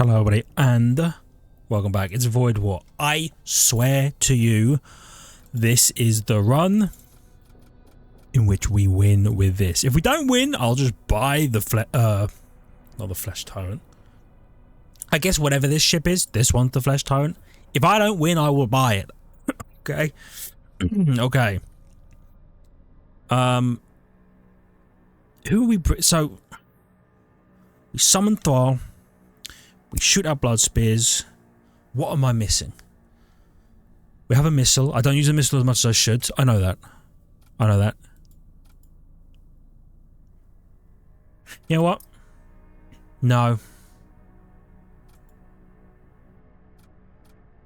Hello everybody and welcome back. It's Void War. I swear to you, this is the run in which we win with this. If we don't win, I'll just buy the not the Flesh Tyrant. I guess whatever this ship is, this one's the Flesh Tyrant. If I don't win, I will buy it. Okay. Okay. Who are we? So we summon Thrall. We shoot our blood spears. What am I missing? We have a missile. I don't use a missile as much as I should. I know that. I know that. You know what? No.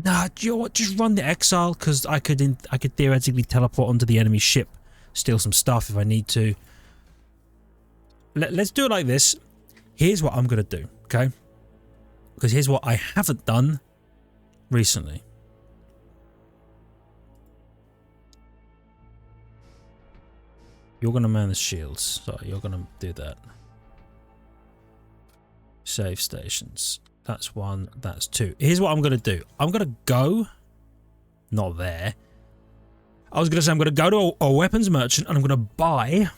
Nah, do you know what? Just run the exile, because I could theoretically teleport onto the enemy ship, steal some stuff if I need to. Let's do it like this. Here's what I'm gonna do, okay? Because here's what I haven't done recently. You're gonna man the shields, so you're gonna do that. Save stations. That's one, that's two. Here's what I'm gonna do. I'm gonna go, not there. I was gonna say I'm gonna go to a weapons merchant and I'm gonna buy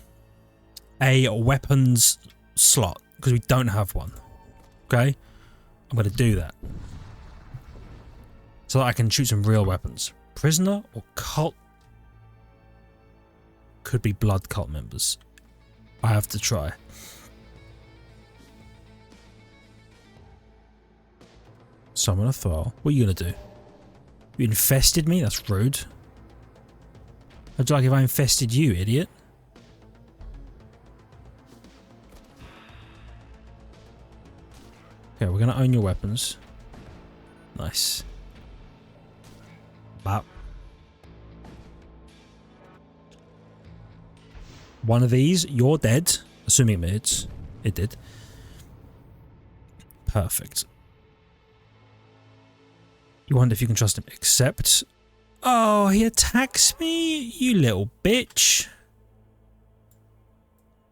a weapons slot because we don't have one. Okay, I'm gonna do that so that I can shoot some real weapons. Prisoner or cult? Could be blood cult members. I have to try. Summon a Thrall. What are you gonna do? You infested me? That's rude. How'd you like if I infested you, idiot? Okay, we're gonna own your weapons. Nice. Bop. One of these, you're dead. Assuming it did. Perfect. You wonder if you can trust him. Accept. Oh, he attacks me? You little bitch.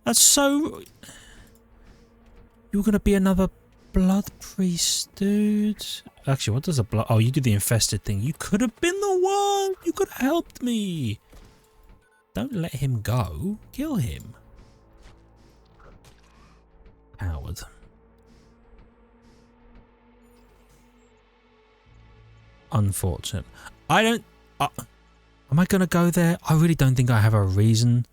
That's so... You're gonna be another blood priest, dude. Actually, what does a blood... Oh, you do the infested thing. You could have been the one. You could have helped me. Don't let him go. Kill him. Coward. Unfortunate. I don't... am I going to go there? I really don't think I have a reason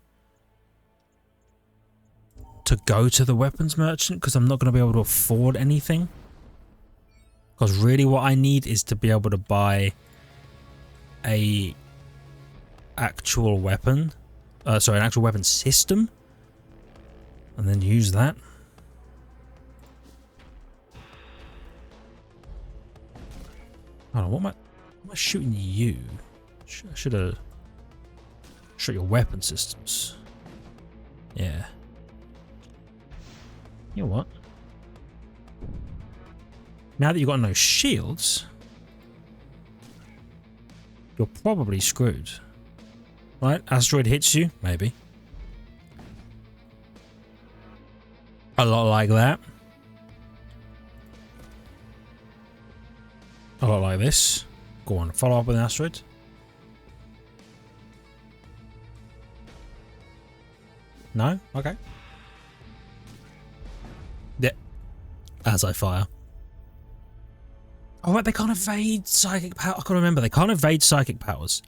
to go to the weapons merchant because I'm not going to be able to afford anything. Because really what I need is to be able to buy a actual weapon. Sorry, an actual weapon system. And then use that. Hold on, what am I shooting you? I should have shot your weapon systems. Yeah. You know what? Now that you've got no shields, you're probably screwed. Right? Asteroid hits you? Maybe. A lot like that. A lot like this. Go on, follow up with an asteroid. No? Okay. Yeah. As I fire. Oh, right, they can't evade psychic power. I can't remember. They can't evade psychic powers.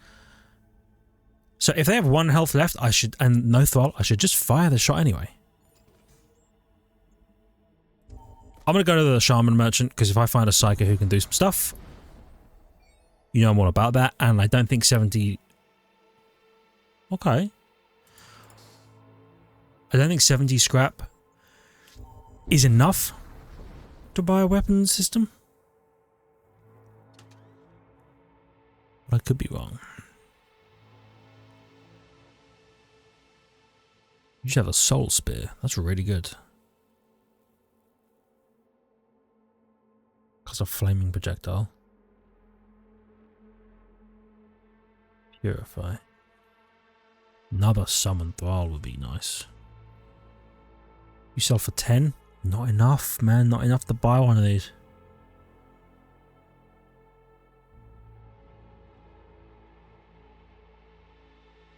So if they have one health left, I should, and no Thrall, I should just fire the shot anyway. I'm going to go to the Shaman Merchant, because if I find a Psyker who can do some stuff, you know I'm all about that, and I don't think 70... Okay. I don't think 70 scrap is enough to buy a weapons system. But I could be wrong. You should have a soul spear. That's really good. Because of flaming projectile. Purify. Another summon Thrall would be nice. You sell for 10? Not enough, man. Not enough to buy one of these.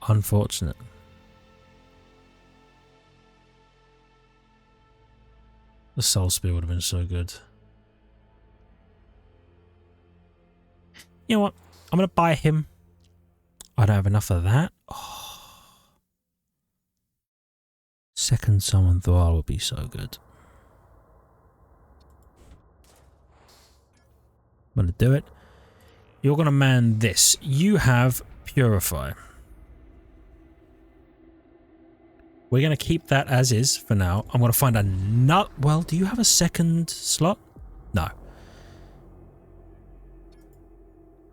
Unfortunate. The soul spear would have been so good. You know what? I'm going to buy him. I don't have enough of that. Oh. Second summon Thrall would be so good. I'm going to do it. You're going to man this. You have Purify. We're going to keep that as is for now. I'm going to find a nut. Well, do you have a second slot? No.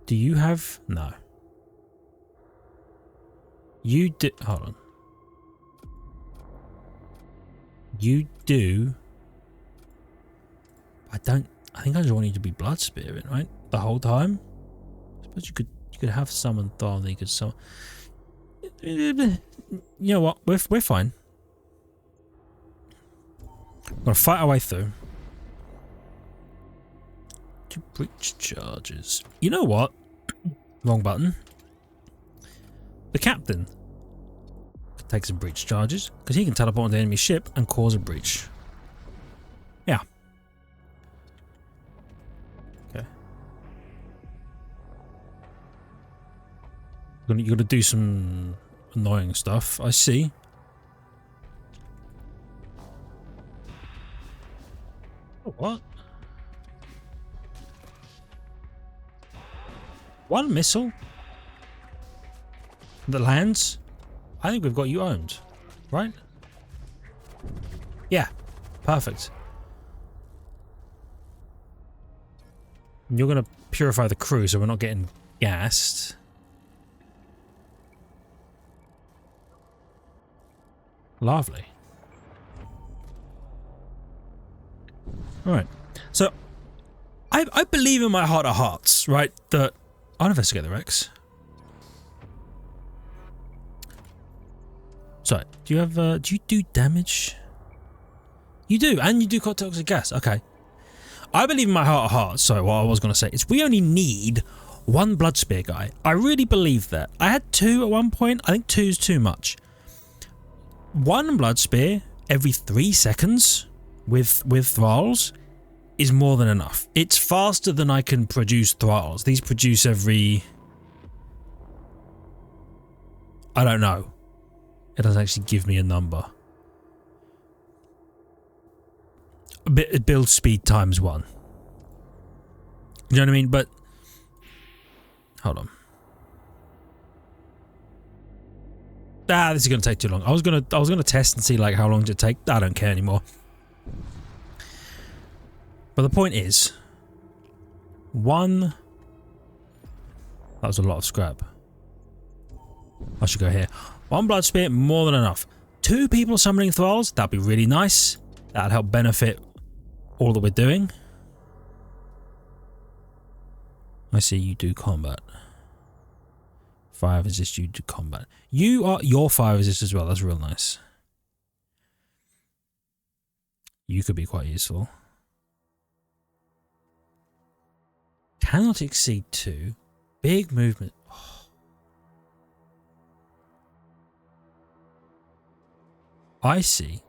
Do you have? No. You do. Hold on. You do. I don't. I think I just want you to be Blood Spirit, right? The whole time. I suppose you could have someone Thrall. You could summon. You know what? We're fine. We're gonna fight our way through. 2 breach charges. You know what? Wrong button. The captain could take some breach charges because he can teleport on the enemy ship and cause a breach. Yeah. Okay. You're gonna do some annoying stuff. I see. Oh, what? One missile that lands. I think we've got you owned, right? Yeah, perfect. You're gonna purify the crew so we're not getting gassed. Lovely. Alright. So, I believe in my heart of hearts, right, that... I'll investigate the Rex. Sorry, do you have, do you do damage? You do, and you do toxic gas. Okay. I believe in my heart of hearts, sorry, what I was going to say is we only need one Blood Spear guy. I really believe that. I had 2 at one point. I think 2 is too much. 1 Blood Spear every 3 seconds with Thralls is more than enough. It's faster than I can produce Thralls. These produce every... I don't know. It doesn't actually give me a number. Build speed times 1. You know what I mean? But... Hold on. This is going to take too long. I was going to test and see like how long does it take. I don't care anymore. But the point is, 1... That was a lot of scrap. I should go here. 1 Blood Spear, more than enough. 2 people summoning Thralls, that'd be really nice. That'd help benefit all that we're doing. I see you do combat. Fire resist, you do combat. Your fire resist as well, that's real nice. You could be quite useful. Cannot exceed 2. Big movement. Oh. I see.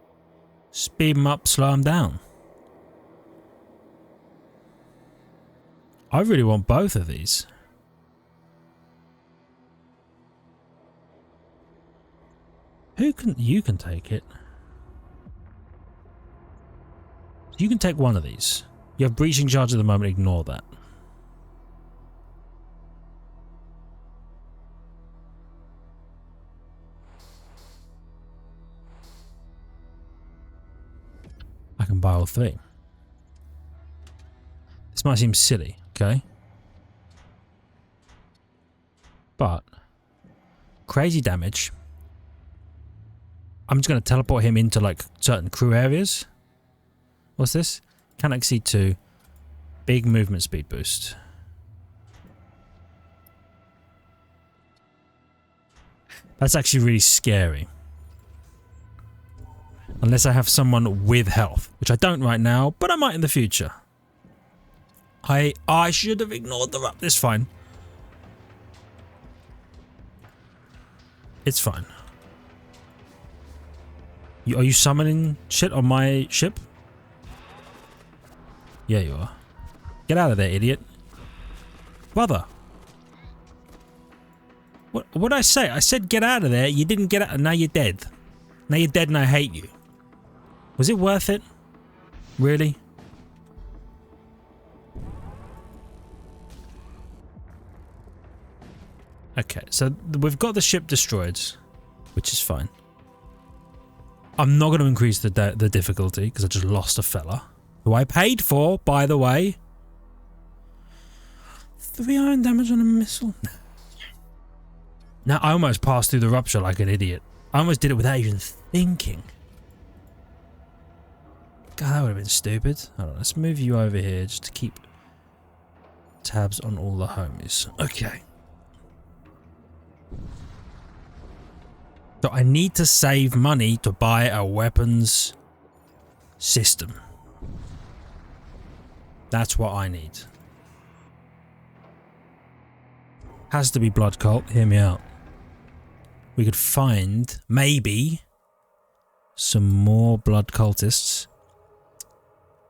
Speed them up, slow them down. I really want both of these. You can take it. You can take one of these. You have breaching charge at the moment, ignore that. I can buy all 3. This might seem silly, okay? But crazy damage. I'm just going to teleport him into like certain crew areas. What's this? Can exceed 2. Big movement speed boost. That's actually really scary. Unless I have someone with health, which I don't right now, but I might in the future. I should have ignored the rap. This fine. It's fine. Are you summoning shit on my ship? Yeah, you are. Get out of there, idiot. Brother. What did I say? I said get out of there. You didn't get out, and now you're dead. Now you're dead and I hate you. Was it worth it? Really? Okay, so we've got the ship destroyed, which is fine. I'm not going to increase the difficulty because I just lost a fella who I paid for, by the way. 3 iron damage on a missile. Now, I almost passed through the rupture like an idiot. I almost did it without even thinking. God, that would have been stupid. Hold on, let's move you over here just to keep tabs on all the homies. Okay. So I need to save money to buy a weapons system. That's what I need. Has to be blood cult. Hear me out. We could find, maybe, some more blood cultists.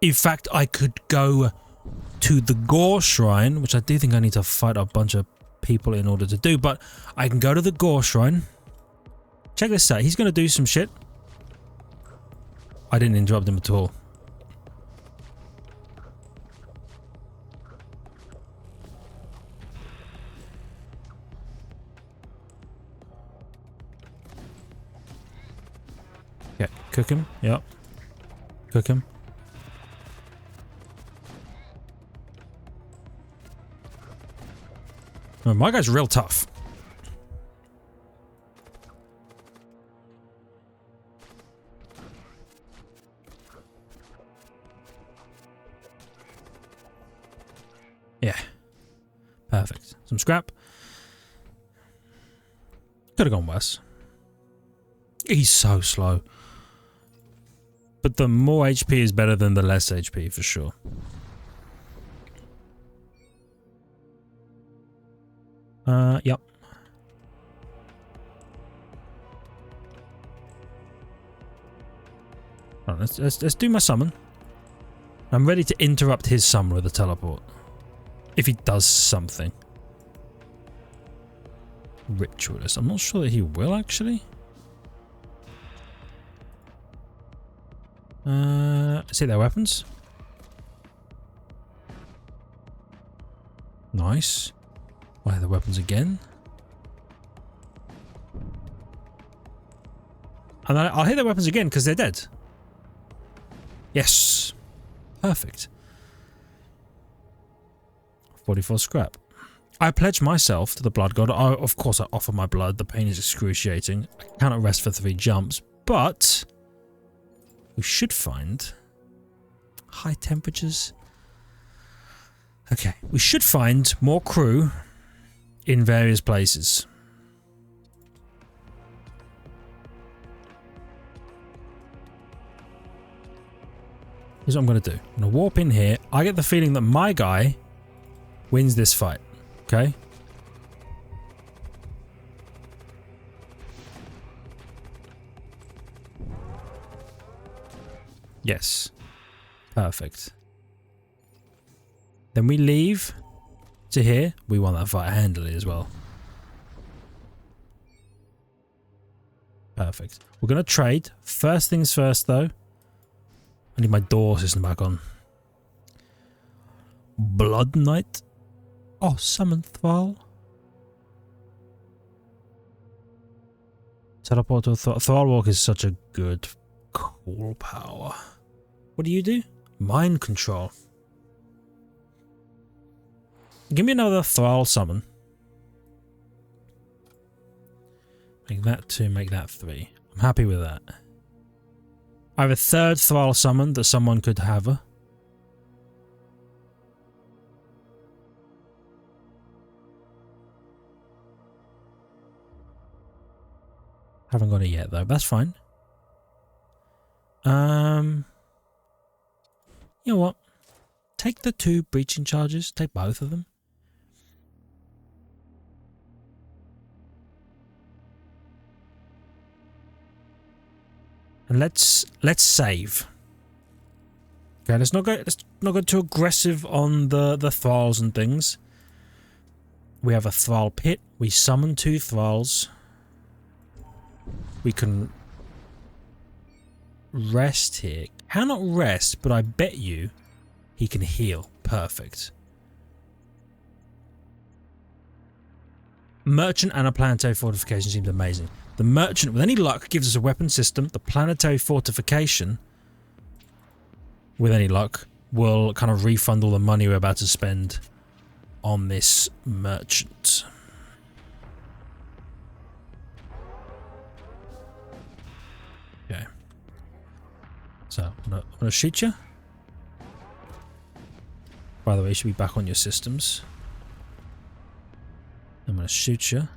In fact, I could go to the Gore Shrine, which I do think I need to fight a bunch of people in order to do, but I can go to the Gore Shrine. Check this out. He's going to do some shit. I didn't interrupt him at all. Yeah, cook him. Yep. Cook him. Oh, my guy's real tough. Yeah. Perfect. Some scrap. Could have gone worse. He's so slow. But the more HP is better than the less HP for sure. Yep. Right, let's do my summon. I'm ready to interrupt his summon with a teleport. If he does something. Ritualist. I'm not sure that he will actually. See their weapons. Nice. Why the weapons again? And I'll hit their weapons again because they're dead. Yes. Perfect. 44 scrap. I pledge myself to the blood god. Of course I offer my blood. The pain is excruciating. I cannot rest for 3 jumps, but we should find high temperatures. Okay, we should find more crew in various places. Here's what I'm going to do. I'm going to warp in here. I get the feeling that my guy wins this fight. Okay? Yes. Perfect. Then we leave to here. We won that fight handily as well. Perfect. We're going to trade. First things first, though. I need my door system back on. Blood Knight. Oh, summon Thrall. Teleport to Thrall Walk is such a good, cool power. What do you do? Mind control. Give me another Thrall summon. Make that 2, make that 3. I'm happy with that. I have a 3rd Thrall summon that someone could have. Haven't got it yet though, that's fine. You know what? Take the 2 breaching charges, take both of them. And let's save. Okay, let's not go too aggressive on the thralls and things. We have a thrall pit. We summon 2 thralls. We can rest here. Cannot rest, but I bet you he can heal. Perfect. Merchant and a planetary fortification seems amazing. The merchant, with any luck, gives us a weapon system. The planetary fortification, with any luck, will kind of refund all the money we're about to spend on this merchant. Okay. So, I'm gonna shoot you. By the way, you should be back on your systems. I'm gonna shoot you.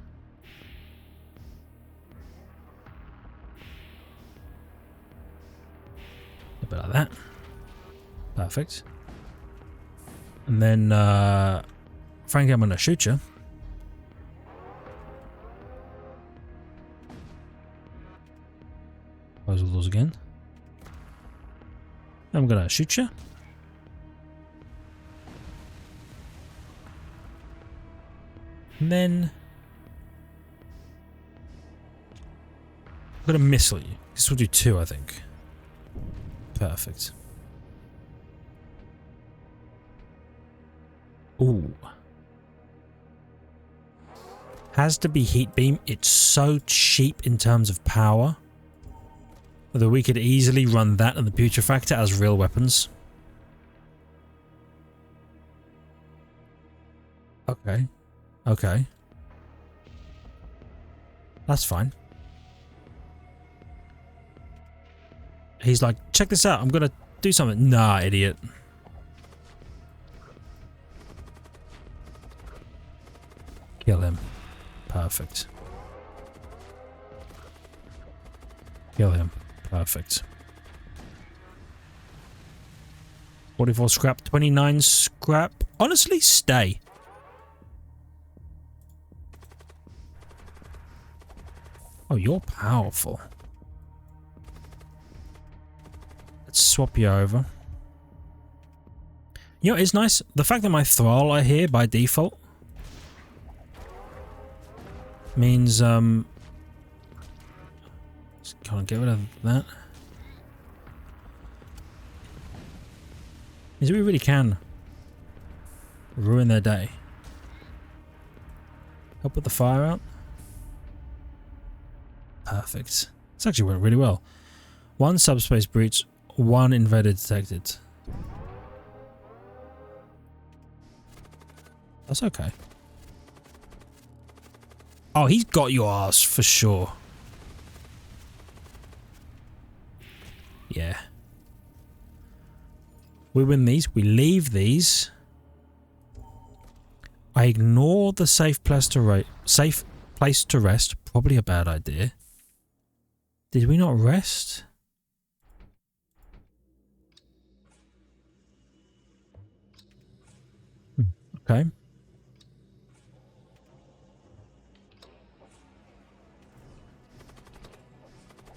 A bit like that. Perfect. And then, frankly, I'm gonna shoot you. Close all those again. I'm gonna shoot you. And then I'm gonna missile you. This will do 2, I think. Perfect. Ooh. Has to be heat beam. It's so cheap in terms of power. Although we could easily run that and the putrefactor as real weapons. Okay. Okay. That's fine. He's like, check this out, I'm gonna do something. Nah, idiot. Kill him. Perfect. Kill him. Perfect. 44 scrap, 29 scrap. Honestly, stay. Oh, you're powerful. Let's swap you over. You know, it's nice. The fact that my thrall are here by default means, just can't get rid of that. Means we really can ruin their day. Help put the fire out. Perfect. This actually went really well. 1 subspace breach, 1 invader detected. That's okay. Oh, he's got your ass for sure. Yeah. We win these. We leave these. I ignore the safe place to rest. Probably a bad idea. Did we not rest? Okay.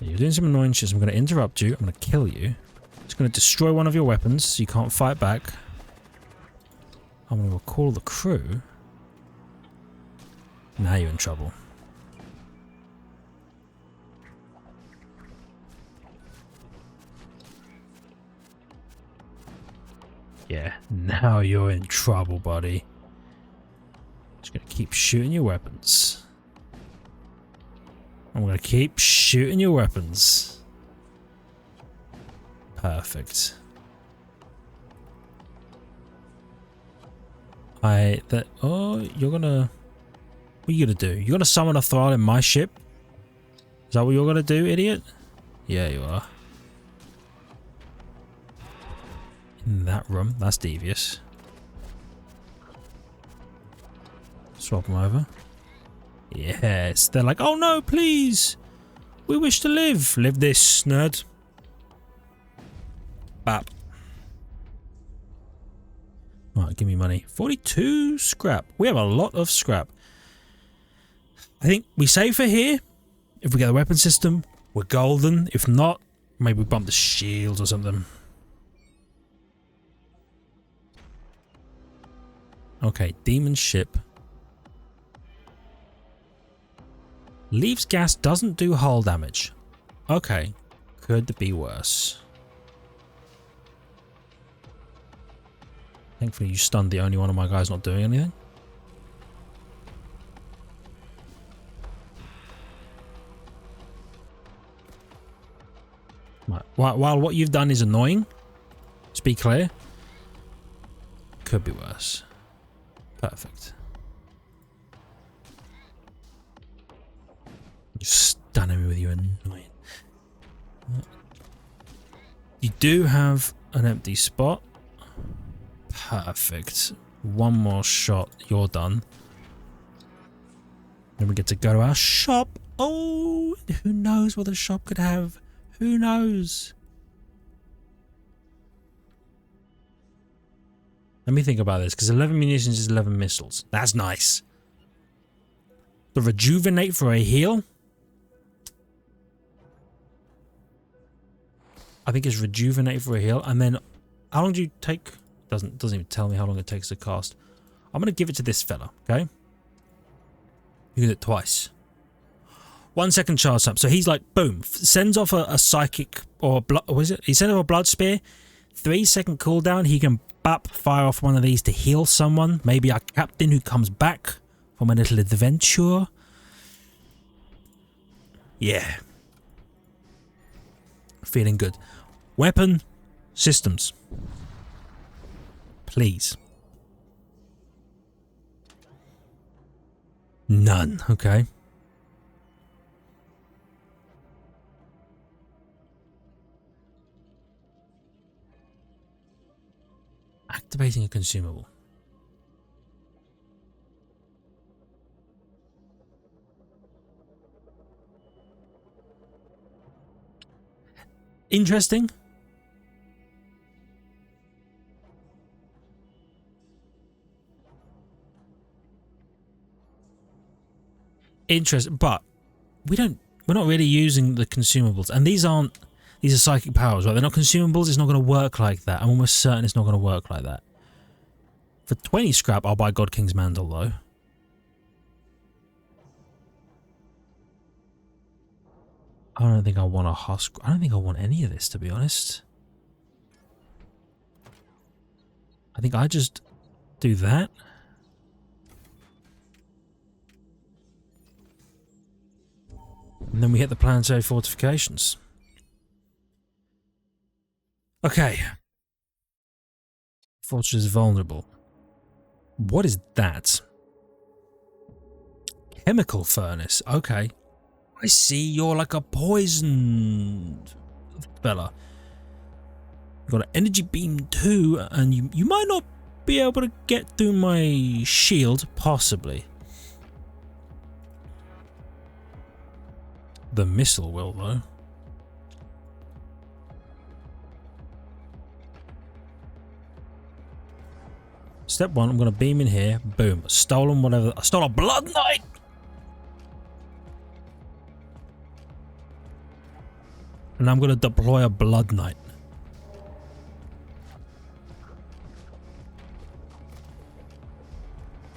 You're doing some annoying shit. So I'm going to interrupt you. I'm going to kill you. It's going to destroy one of your weapons so you can't fight back. I'm going to call the crew. Now you're in trouble. Yeah, now you're in trouble, buddy. Just gonna keep shooting your weapons. I'm gonna keep shooting your weapons. Perfect. Oh, you're gonna... What are you gonna do? You're gonna summon a thrall in my ship? Is that what you're gonna do, idiot? Yeah, you are. In that room. That's devious. Swap them over. Yes. They're like, oh no, please. We wish to live. Live this, nerd. Bap. Alright, give me money. 42 scrap. We have a lot of scrap. I think we save for here. If we get a weapon system, we're golden. If not, Maybe we bump the shields or something. Okay, demon ship. Leaves gas, doesn't do hull damage. Okay, could be worse. Thankfully you stunned the only one of my guys not doing anything. Right. While what you've done is annoying, let's be clear, could be worse. Perfect. You're stunning me with your annoying. You do have an empty spot. Perfect. One more shot, you're done. Then we get to go to our shop. Oh, who knows what the shop could have? Who knows? Let me think about this, because 11 munitions is 11 missiles. That's nice. The rejuvenate for a heal? I think it's rejuvenate for a heal. And then, how long do you take? Doesn't even tell me how long it takes to cast. I'm going to give it to this fella, okay? You can do it twice. 1 second charge time. So he's like, boom, sends off a psychic or blood. What is it? He sends off a blood spear. 3 second cooldown. He can fire off one of these to heal someone. Maybe our captain who comes back from a little adventure. Yeah. Feeling good. Weapon systems. Please. None. Okay. Activating a consumable. Interesting. Interesting, but we're not really using the consumables, and these are psychic powers, right? They're not consumables. It's not going to work like that. I'm almost certain it's not going to work like that. For 20 scrap, I'll buy God King's Mandal, though. I don't think I want a husk. I don't think I want any of this, to be honest. I think I just do that. And then we hit the planetary fortifications. Okay. Fortress is vulnerable. What is that? Chemical furnace. Okay. I see you're like a poisoned fella. You've got an energy beam too, and you might not be able to get through my shield, possibly. The missile will, though. Step one, I'm going to beam in here. Boom. Stolen whatever. I stole a Blood Knight! And I'm going to deploy a Blood Knight.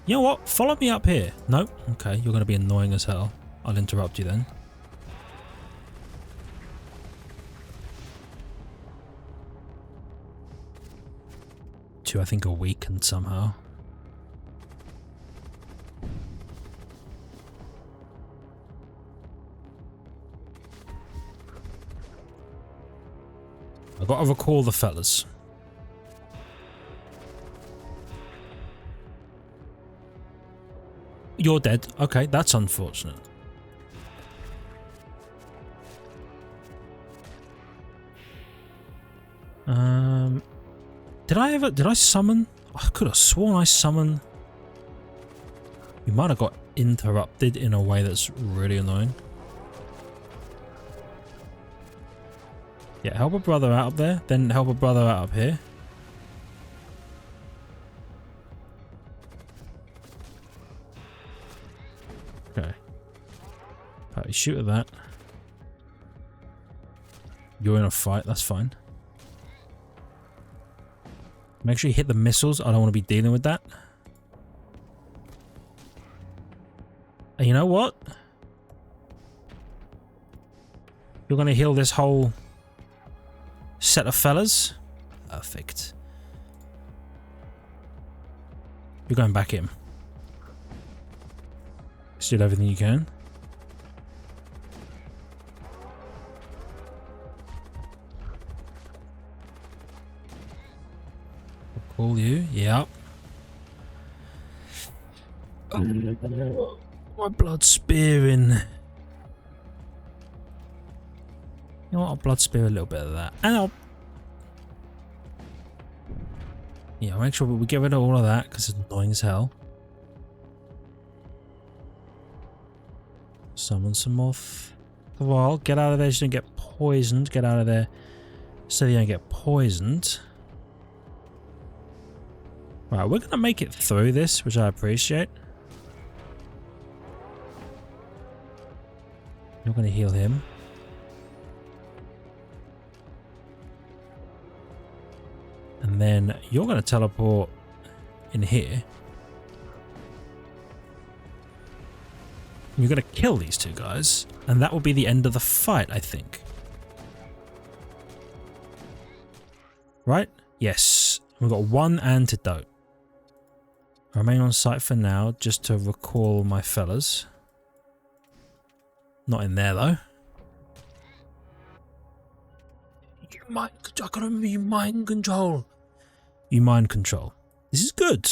You know what? Follow me up here. Nope. Okay, you're going to be annoying as hell. I'll interrupt you then. Two, I think, are weakened somehow. I've got to recall the fellas. You're dead. Okay, that's unfortunate. Did I summon? I could have sworn I summoned. You might have got interrupted in a way that's really annoying. Yeah, help a brother out up there, then help a brother out up here. Okay. Shoot at that. You're in a fight, that's fine. Make sure you hit the missiles. I don't want to be dealing with that. And you know what? You're going to heal this whole set of fellas. Perfect. You're going back in. Just did everything you can. Call you. Yep. My blood spearing. You know what? I'll blood spear a little bit of that. And I'll... Yeah, make sure we get rid of all of that because it's annoying as hell. Summon some more. Well, get out of there so you don't get poisoned. Get out of there so you don't get poisoned. Right, we're going to make it through this, which I appreciate. You're going to heal him. And then you're going to teleport in here. You're going to kill these two guys. And that will be the end of the fight, I think. Right? Yes. We've got one antidote. Remain on site for now, just to recall my fellas. Not in there, though. I gotta remember you mind control. You mind control. This is good.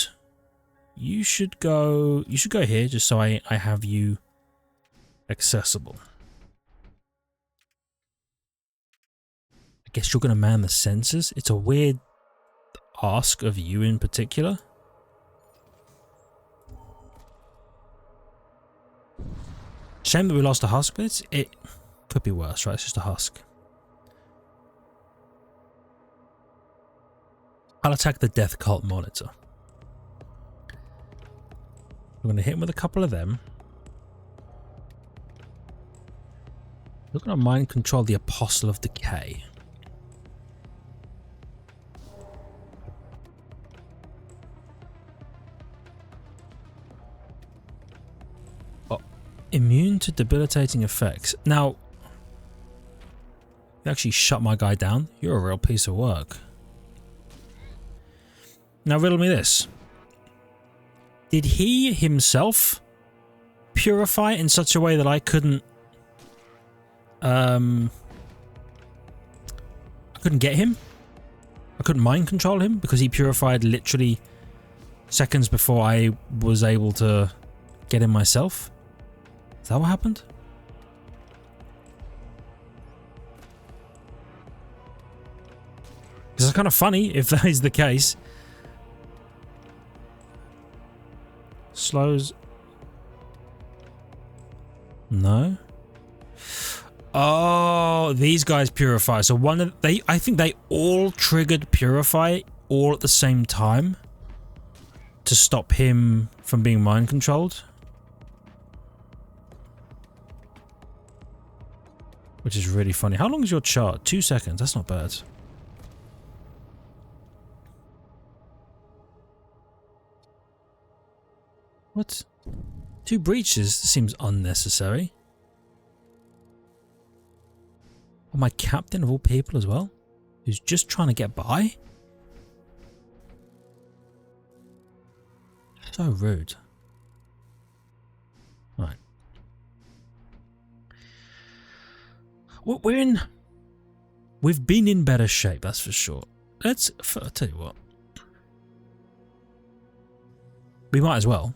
You should go here, just so I have you accessible. I guess you're gonna man the sensors. It's a weird ask of you in particular. Shame that we lost a husk, but it could be worse, right? It's just a husk. I'll attack the death cult monitor. We're going to hit him with a couple of them. We're going to mind control the Apostle of Decay. Immune to debilitating effects. Now, you actually shut my guy down. You're a real piece of work. Now riddle me this. Did he himself purify in such a way that I couldn't get him? I couldn't mind control him because he purified literally seconds before I was able to get him myself? Is that what happened? Because it's kind of funny if that is the case. Slows. No. Oh, these guys purify. So one of I think they all triggered purify all at the same time to stop him from being mind controlled. Which is really funny. How long is your chart? 2 seconds. That's not bad. What? 2 breaches seems unnecessary. Oh, my captain of all people as well? Who's just trying to get by? So rude. Right. We've been in better shape, that's for sure. I'll tell you what. We might as well.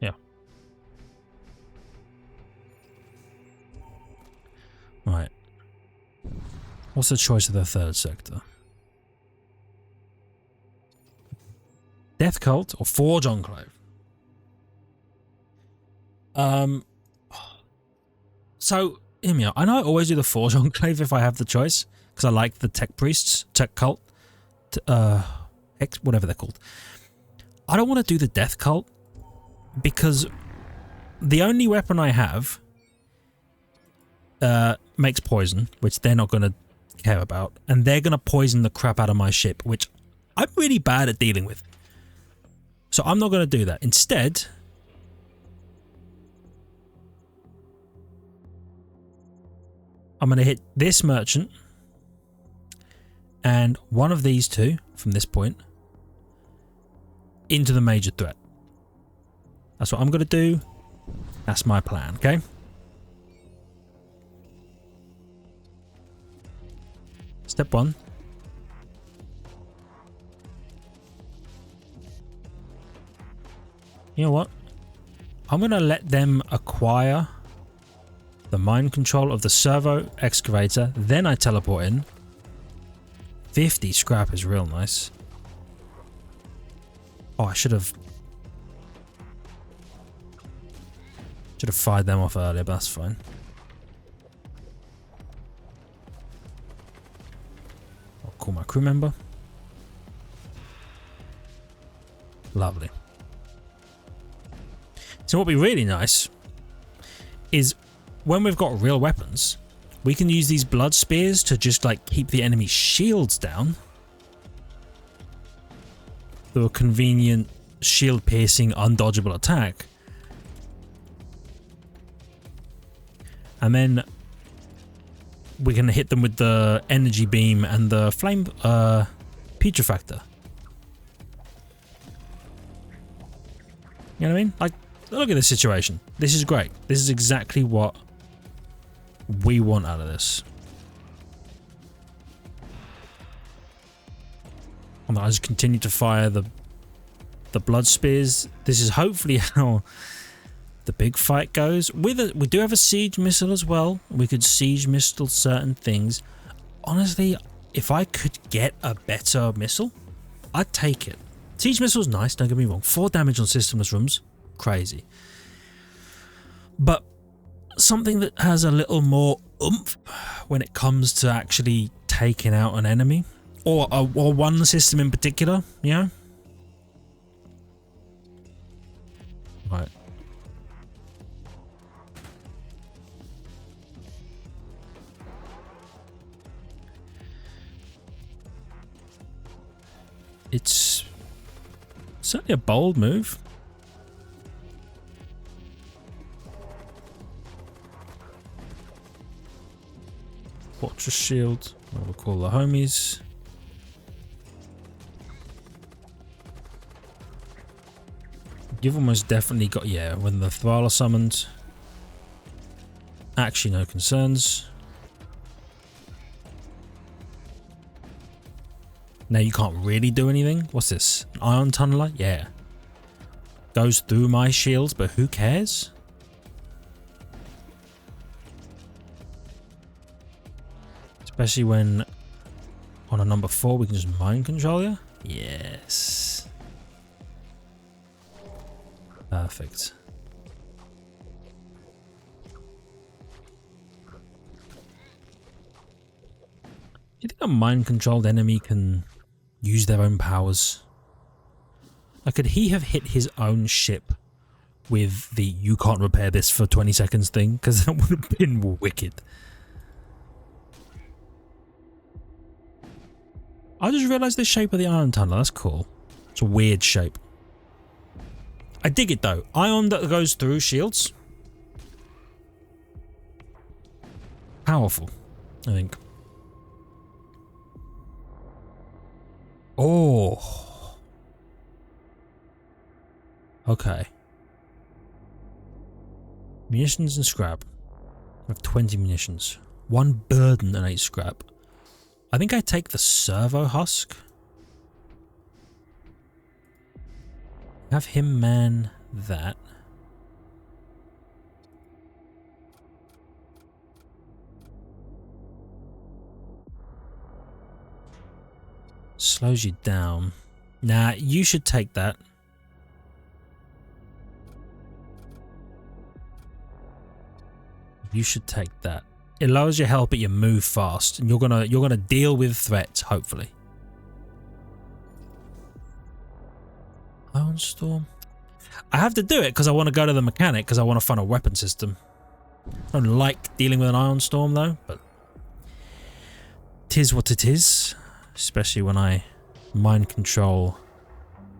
Yeah. Right. What's the choice of the third sector? Death Cult or Forge Enclave? So, hear me out. I know I always do the Forge Enclave if I have the choice, because I like the tech priests, tech cult, whatever they're called. I don't want to do the Death Cult, because the only weapon I have makes poison, which they're not going to care about. And they're going to poison the crap out of my ship, which I'm really bad at dealing with. So I'm not going to do that. Instead, I'm going to hit this merchant and one of these two from this point into the major threat. That's what I'm going to do. That's my plan, okay? Step one. You know what? I'm going to let them acquire the mind control of the servo excavator. Then I teleport in. 50 scrap is real nice. Oh, I should have fired them off earlier, but that's fine. I'll call my crew member. Lovely. So what would be really nice is when we've got real weapons, we can use these blood spears to just like keep the enemy's shields down through a convenient shield piercing undodgeable attack. And then we can hit them with the energy beam and the flame putrefactor. You know what I mean? Like, look at this situation. This is great. This is exactly what we want out of this. And I just continue to fire the blood spears. This is hopefully how the big fight goes. We do have a siege missile as well. We could siege missile certain things. Honestly, if I could get a better missile, I'd take it. Siege missile's nice, don't get me wrong. 4 damage on systemless rooms, crazy. But something that has a little more oomph when it comes to actually taking out an enemy, or one system in particular, you know? Right. It's certainly a bold move. Fortress shield. We'll call the homies. You've almost definitely got, yeah, when the Thrall are summoned. Actually, no concerns. Now you can't really do anything. What's this? An ion tunneler? Yeah. Goes through my shields, but who cares? Especially when on a number 4 we can just mind control you. Yes. Perfect. Do you think a mind controlled enemy can use their own powers? Like, could he have hit his own ship with the "you can't repair this for 20 seconds" thing? Because that would have been wicked. I just realised the shape of the ion tunnel. That's cool. It's a weird shape. I dig it though. Ion that goes through shields. Powerful, I think. Oh. Okay. Munitions and scrap. I have 20 munitions. 1 burden and 8 scrap. I think I take the servo husk. Have him man that. Slows you down. Nah, you should take that. You should take that. It lowers your health, but you move fast, and you're gonna deal with threats, hopefully. Iron Storm. I have to do it because I want to go to the mechanic because I want to find a weapon system. I don't like dealing with an ion storm though, but 'tis what it is. Especially when I mind control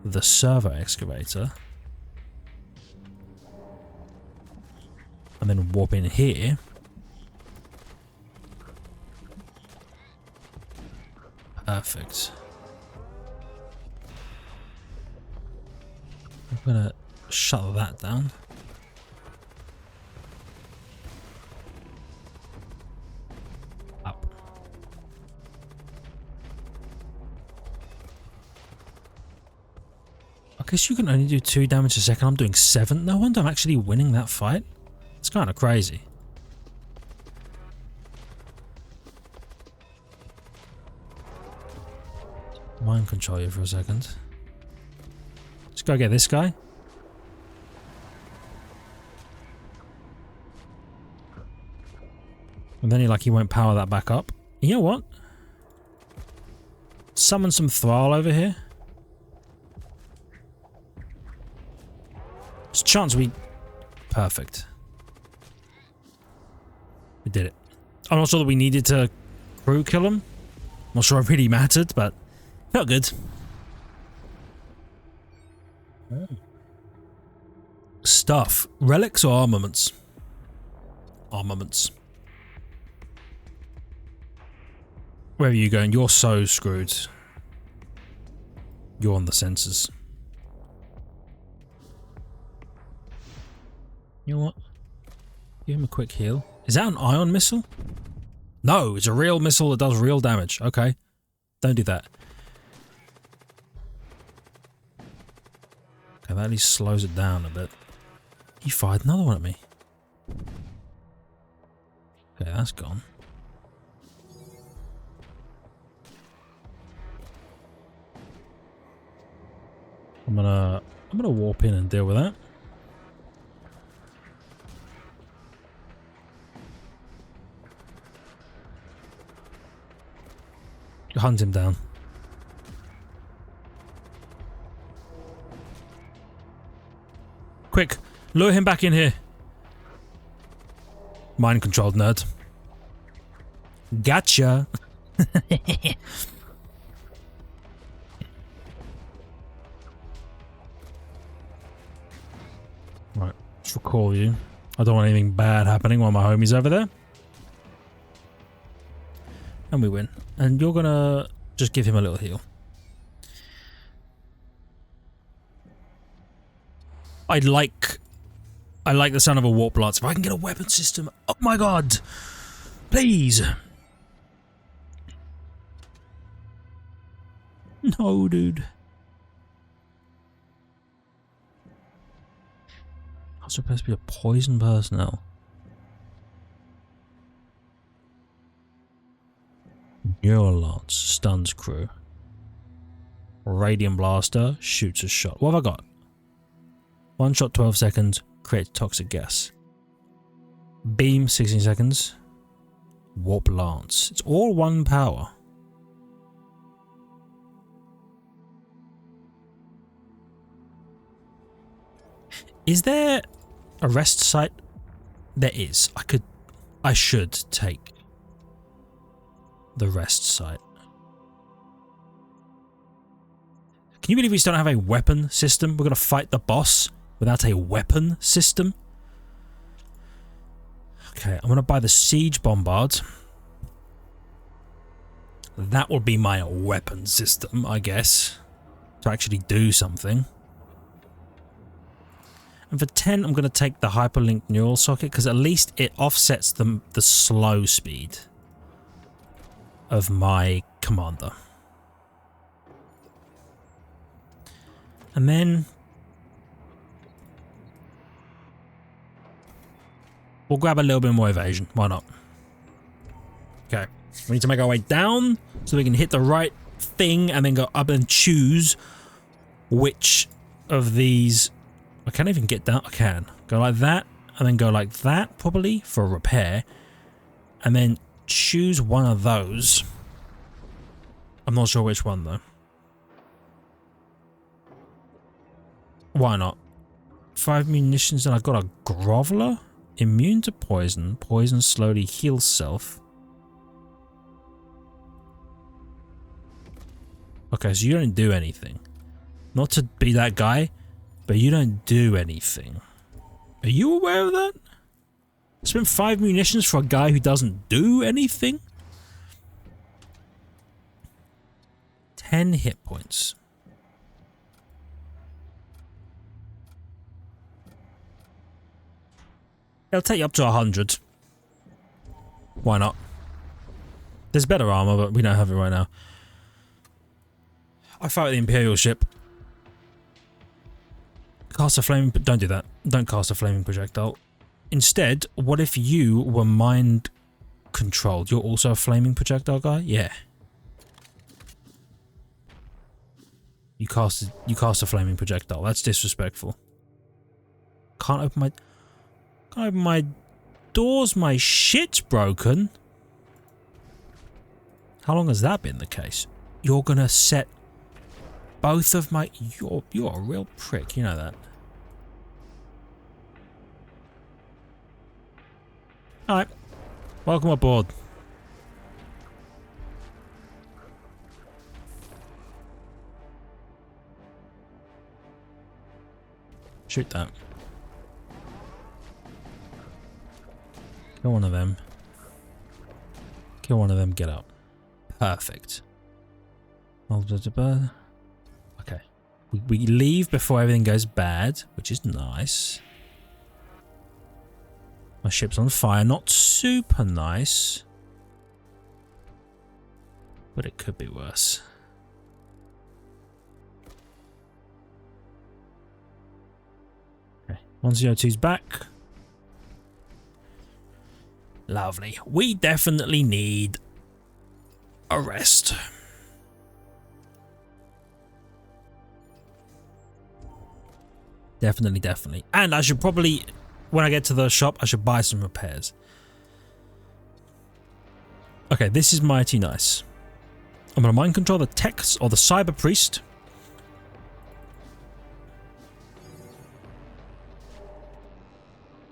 the servo excavator. And then warp in here. Perfect. I'm gonna shut that down. Up. I guess you can only do 2 damage a second. I'm doing 7. No wonder I'm actually winning that fight. It's kind of crazy. Mind control you for a second. Let's go get this guy. And then he won't power that back up. You know what? Summon some Thrall over here. There's a chance we... Perfect. We did it. I'm not sure that we needed to crew kill him. I'm not sure it really mattered, but felt good. Oh. Stuff. Relics or armaments? Armaments. Where are you going? You're so screwed. You're on the sensors. You know what? Give him a quick heal. Is that an ion missile? No, it's a real missile that does real damage. Okay. Don't do that. Okay, that at least slows it down a bit. He fired another one at me. Okay, that's gone. I'm gonna warp in and deal with that. Hunt him down. Quick, lure him back in here. Mind controlled nerd. Gotcha. Right, let's recall you. I don't want anything bad happening while my homie's over there. And we win. And you're gonna just give him a little heal. I like the sound of a warp lance. If I can get a weapon system, oh my god! Please! No, dude. I'm supposed to be a poison personnel. Neural lance stuns crew. Radiant blaster shoots a shot. What have I got? 1 shot 12 seconds, creates toxic gas. Beam 16 seconds. Warp lance. It's all 1 power. Is there a rest site? There is. I should take the rest site. Can you believe we still don't have a weapon system? We're going to fight the boss without a weapon system? Okay, I'm going to buy the Siege Bombard. That will be my weapon system, I guess, to actually do something. And for 10, I'm going to take the Hyperlink Neural Socket, because at least it offsets the slow speed of my commander. And then we'll grab a little bit more evasion. Why not? Okay. We need to make our way down so we can hit the right thing and then go up and choose which of these. I can't even get down. I can. Go like that and then go like that probably for repair. And then choose one of those. I'm not sure which one though. Why not? 5 munitions and I've got a Groveler Immune to poison. Poison slowly heals self. Okay, so you don't do anything. Not to be that guy, but you don't do anything. Are you aware of that? Spent 5 munitions for a guy who doesn't do anything? 10 hit points. It'll take you up to 100. Why not? There's better armor, but we don't have it right now. I fight with the Imperial ship. Cast a flaming... Don't do that. Don't cast a flaming projectile. Instead, what if you were mind controlled? You're also a flaming projectile guy? Yeah. You cast a flaming projectile. That's disrespectful. Can't open my doors. My shit's broken. How long has that been the case? You're gonna set both of my... You're a real prick, you know that. Alright. Welcome aboard. Shoot that. Kill one of them. Kill one of them, get up. Perfect. Okay. We leave before everything goes bad, which is nice. My ship's on fire. Not super nice. But it could be worse. Okay. 102's back. Lovely. We definitely need a rest. Definitely. And I should probably, when I get to the shop, I should buy some repairs. Okay, this is mighty nice. I'm going to mind control the techs or the cyber priest.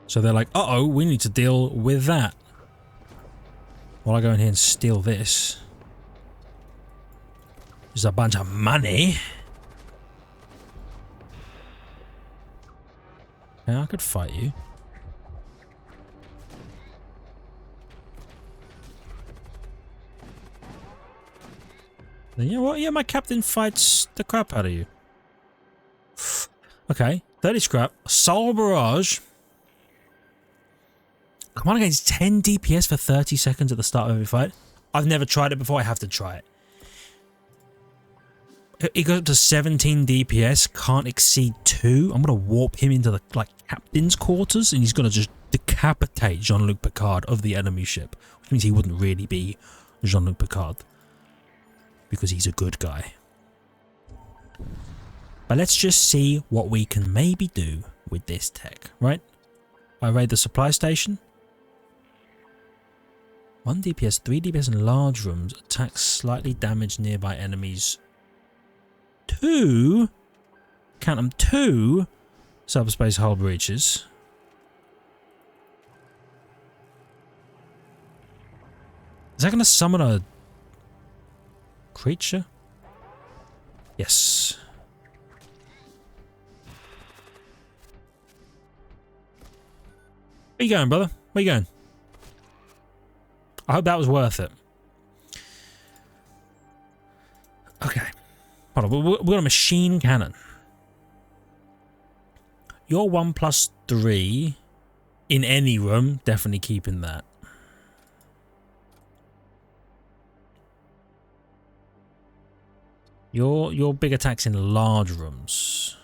So they're like, uh-oh, we need to deal with that. While I go in here and steal this. There's a bunch of money. Yeah, I could fight you. You know what? Yeah, my captain fights the crap out of you. Okay, 30 scrap. Soul Barrage. Come on against 10 DPS for 30 seconds at the start of every fight. I've never tried it before. I have to try it. It goes up to 17 DPS, can't exceed 2. I'm going to warp him into the captain's quarters, and he's going to just decapitate Jean-Luc Picard of the enemy ship. Which means he wouldn't really be Jean-Luc Picard. Because he's a good guy. But let's just see what we can maybe do with this tech, right? I raid the supply station. 1 DPS, 3 DPS in large rooms. Attacks slightly damaged nearby enemies. 2, count them, 2 subspace hull breaches. Is that going to summon a creature? Yes. Where you going, brother? Where you going? I hope that was worth it. Okay. Hold on, we've got a machine cannon. You're 1+3 in any room. Definitely keeping that. Your big attacks in large rooms.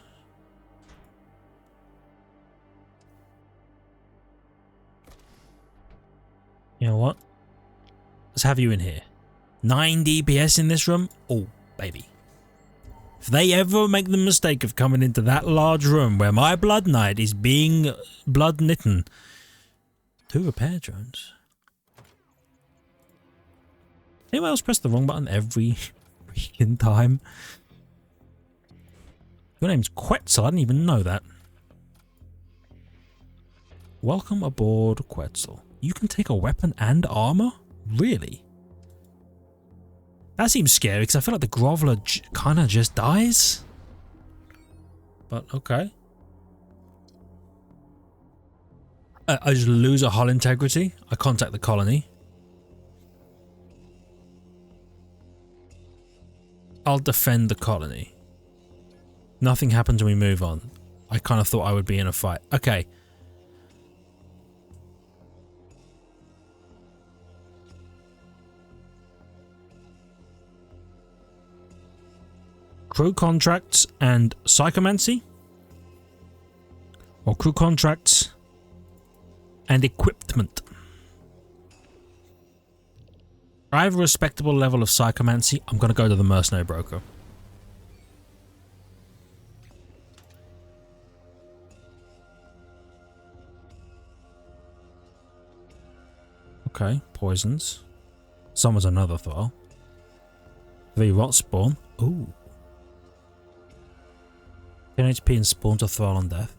You know what? Let's have you in here. 9 DPS in this room? Oh, baby. If they ever make the mistake of coming into that large room where my Blood Knight is being blood-nitten. 2 repair drones. Anyone else press the wrong button every freaking time? Your name's Quetzal, I didn't even know that. Welcome aboard, Quetzal. You can take a weapon and armor? Really? That seems scary because I feel like the Groveler kind of just dies. But okay. I just lose a hull integrity. I contact the colony. I'll defend the colony. Nothing happens when we move on. I kind of thought I would be in a fight. Okay. Crew contracts and psychomancy? Or crew contracts and equipment? I have a respectable level of psychomancy. I'm going to go to the mercenary broker. Okay, poisons. Summons another thrall. 3 rot spawn. Ooh. 10 HP and spawns a thrall on death.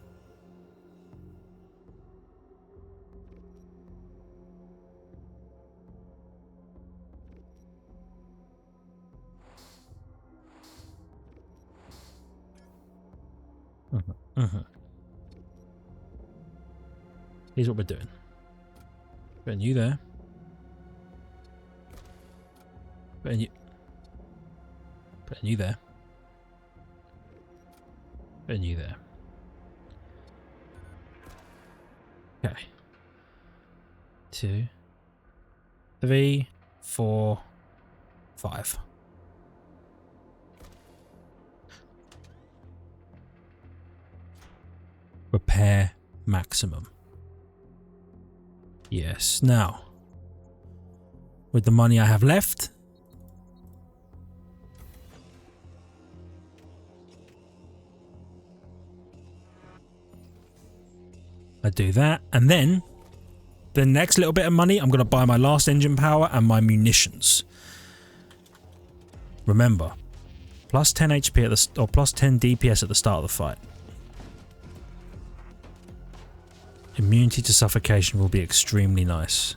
Here's what we're doing. Putting you there. Putting you there. Putting you there. Okay. 2, 3, 4, 5. Repair maximum. Yes. Now, with the money I have left, I do that, and then the next little bit of money, I'm going to buy my last engine power and my munitions. Remember, plus 10 HP at the or plus 10 DPS at the start of the fight. Immunity to suffocation will be extremely nice.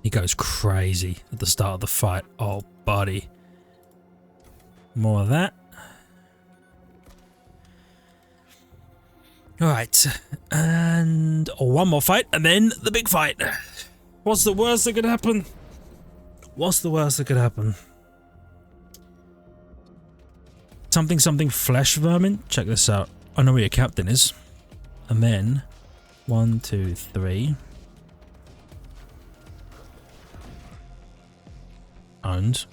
He goes crazy at the start of the fight. Oh, buddy. More of that. Alright. And one more fight, and then the big fight. What's the worst that could happen? What's the worst that could happen? Something flesh vermin. Check this out. I know where your captain is. And then 1, 2, 3. Owned.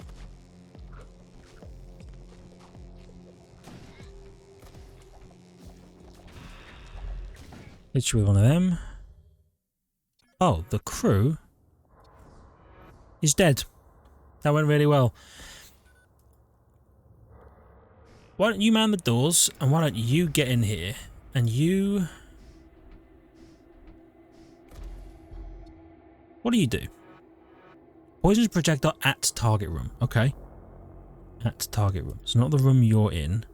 Hit you with one of them. Oh, the crew is dead. That went really well. Why don't you man the doors, and why don't you get in here, and you... What do you do? Poisons projectile at target room. Okay. At target room. It's not the room you're in.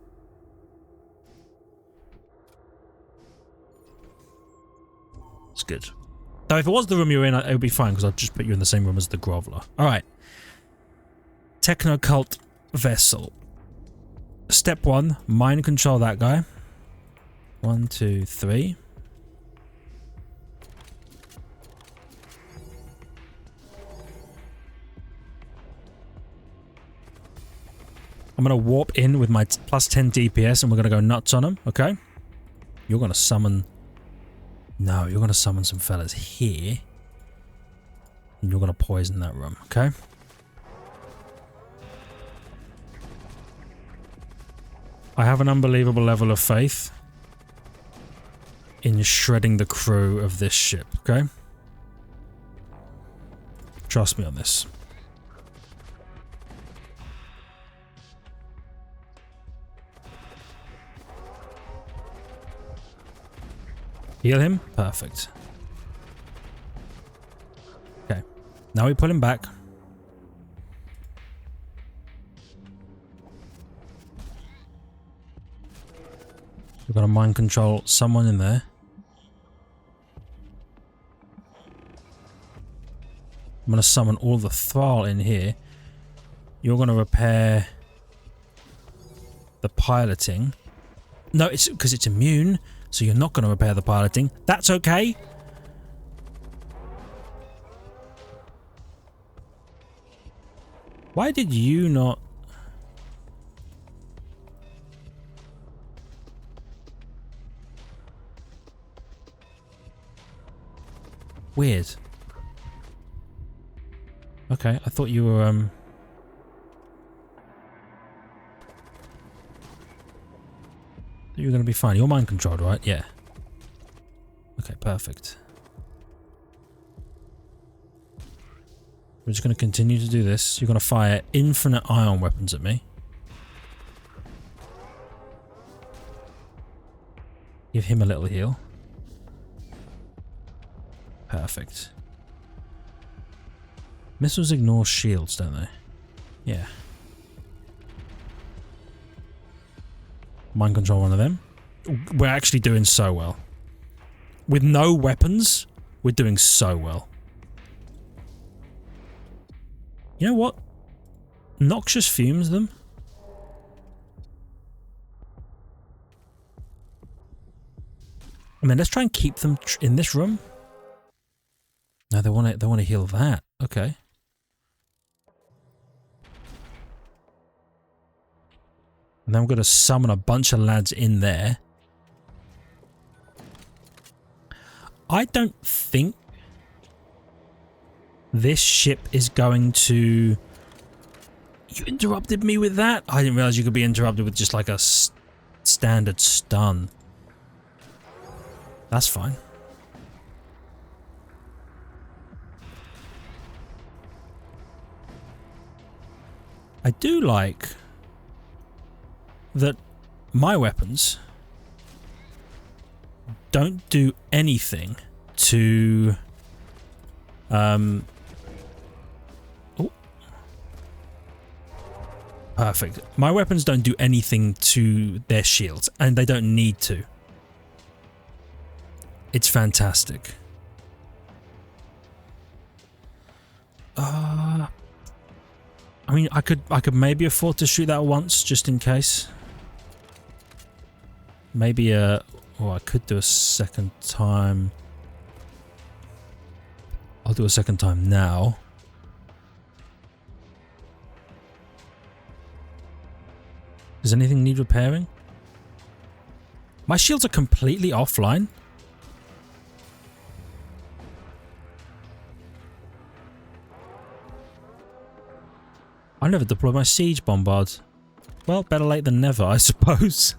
It's good. Now, if it was the room you're in, it would be fine, because I'd just put you in the same room as the Groveler. Alright. Technocult vessel. Step 1, mind control that guy. 1, 2, 3. I'm going to warp in with my plus 10 DPS and we're going to go nuts on him, okay? You're going to summon... No, you're going to summon some fellas here. And you're going to poison that room, okay? I have an unbelievable level of faith in shredding the crew of this ship, okay? Trust me on this. Heal him? Perfect. Okay. Now we pull him back. We've got to mind control someone in there. I'm going to summon all the Thrall in here. You're going to repair the piloting. No, it's because it's immune, so you're not going to repair the piloting. That's okay. Why did you not... Weird. Okay, I thought you were, You're gonna be fine. You're mind controlled, right? Yeah. Okay, perfect. We're just gonna continue to do this. You're gonna fire infinite ion weapons at me. Give him a little heal. Perfect. Missiles ignore shields, don't they? Yeah. Mind control one of them. We're actually doing so well. With no weapons, we're doing so well. You know what? Noxious fumes them. I mean, let's try and keep them in this room. No, they want to heal that. Okay. And then I'm going to summon a bunch of lads in there. I don't think this ship is going to... You interrupted me with that? I didn't realize you could be interrupted with just like a standard stun. That's fine. I do like that my weapons don't do anything to oh, perfect. My weapons don't do anything to their shields, and they don't need to. It's fantastic. I mean, I could maybe afford to shoot that once, just in case. Maybe oh, I could do a second time. I'll do a second time now. Does anything need repairing? My shields are completely offline. I never deployed my siege bombard. Well, better late than never, I suppose.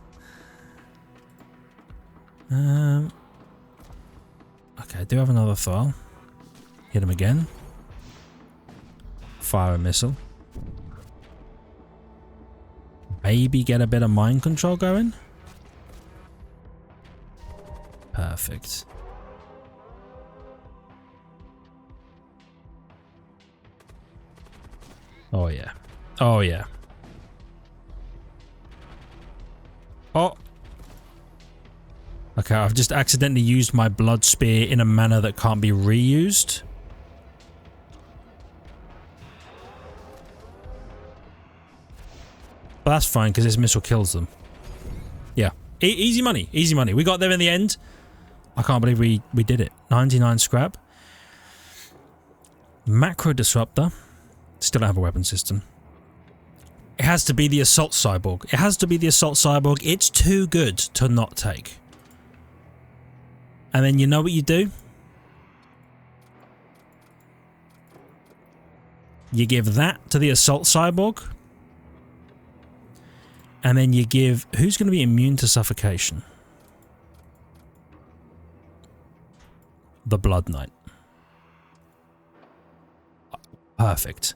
Okay, I do have another Thrall. Hit him again. Fire a missile. Maybe get a bit of mind control going. Perfect. Oh yeah. Oh yeah. Oh. Okay, I've just accidentally used my blood spear in a manner that can't be reused. But that's fine, because this missile kills them. Yeah. Easy money. Easy money. We got there in the end. I can't believe we did it. 99 scrap. Macro disruptor. Still don't have a weapon system. It has to be the assault cyborg. It has to be the assault cyborg. It's too good to not take. And then you know what you do? You give that to the assault cyborg. And then you give... Who's going to be immune to suffocation? The Blood Knight. Perfect.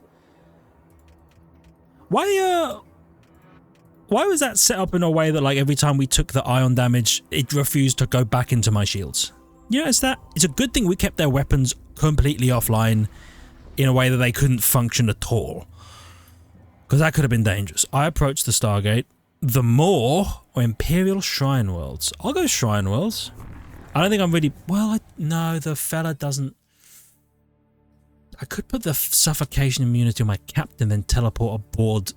Why was that set up in a way that, like, every time we took the ion damage, it refused to go back into my shields? You notice that? It's a good thing we kept their weapons completely offline in a way that they couldn't function at all. Because that could have been dangerous. I approached the Stargate. the Moor or Imperial Shrine Worlds? I'll go Shrine Worlds. I don't think I'm really... Well, no, the fella doesn't... I could put the suffocation immunity on my captain, then teleport aboard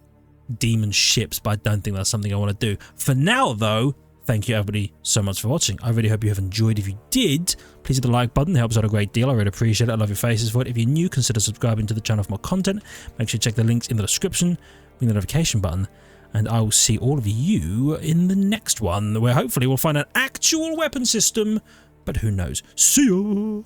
demon ships, but I don't think that's something I want to do. For now, though, thank you everybody so much for watching. I really hope you have enjoyed. If you did, please hit the like button. It helps out a great deal. I really appreciate it. I love your faces for it. If you're new, consider subscribing to the channel for more content. Make sure you check the links in the description, ring the notification button, and I will see all of you in the next one, where hopefully we'll find an actual weapon system, but who knows. See ya!